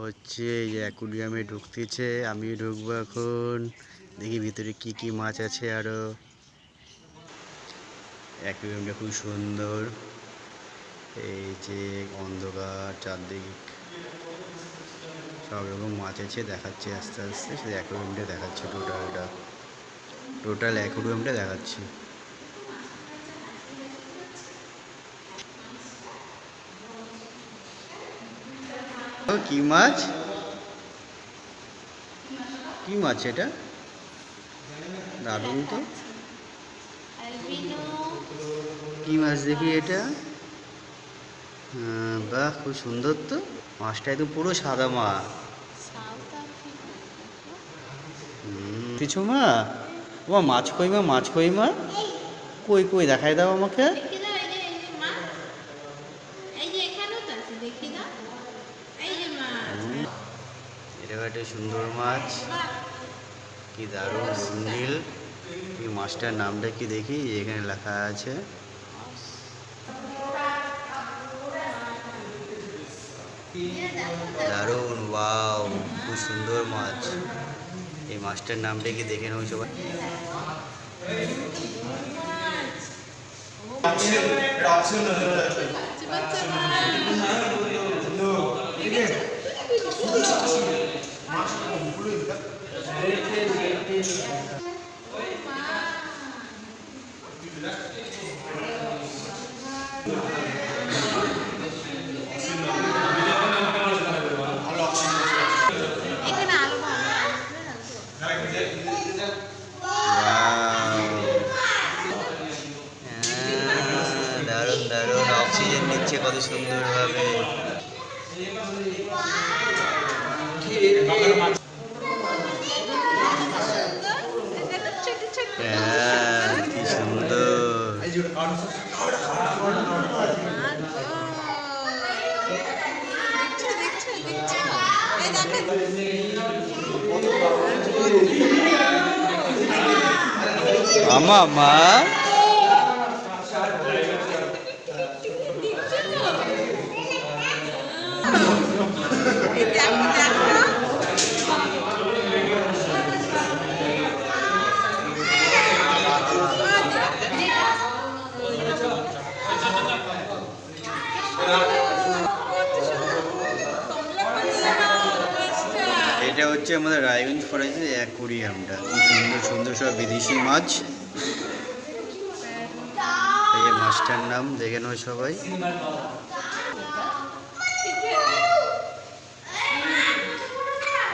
হচ্ছে এই যে অ্যাকুরিয়ামে ঢুকতেছে, আমি ঢুকবো এখন। দেখি ভিতরে কি কি মাছ আছে আরো। অ্যাকুরিয়ামটা খুব সুন্দর, এই যে অন্ধকার চারদিক, সব রকম মাছ আছে দেখাচ্ছে আস্তে আস্তে। শুধু অ্যাকুরিয়ামটা দেখাচ্ছে, টোটাল অ্যাকুরিয়ামটা দেখাচ্ছে। কি মাছ, কি মাছ এটা? দারুণ তো, কি মাছ দেখি এটা? বাহ, খুব সুন্দর তো মাছটা, একদম পুরো সাদা মাছ। কিছু মা, ও মাছ কই মা, মাছ কই মা, কই কই দেখাই দাও আমাকে। এটা একটা সুন্দর মাছ, কি দারুণ রঙিন। এই মাছটার নামটা কি দেখি, এখানে লেখা আছে। দারুণ, ওয়াও, খুব সুন্দর মাছ। এই মাছটার নামটা কি দেখে নাও সবাই। দারুণ দারুণ, অক্সিজেন নিচ্ছে কত সুন্দর ভাবে। কি সুন্দর। আমা মা, এটা হচ্ছে আমাদের রায়গঞ্জ ফরেস্টের অ্যাকুরিয়ামটা। কি সুন্দর সুন্দর সব বিদেশি মাছ। এই মাছটার নাম দেখে নাও সবাই।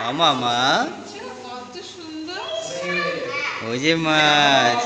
আমা মা, ওই যে মাছ।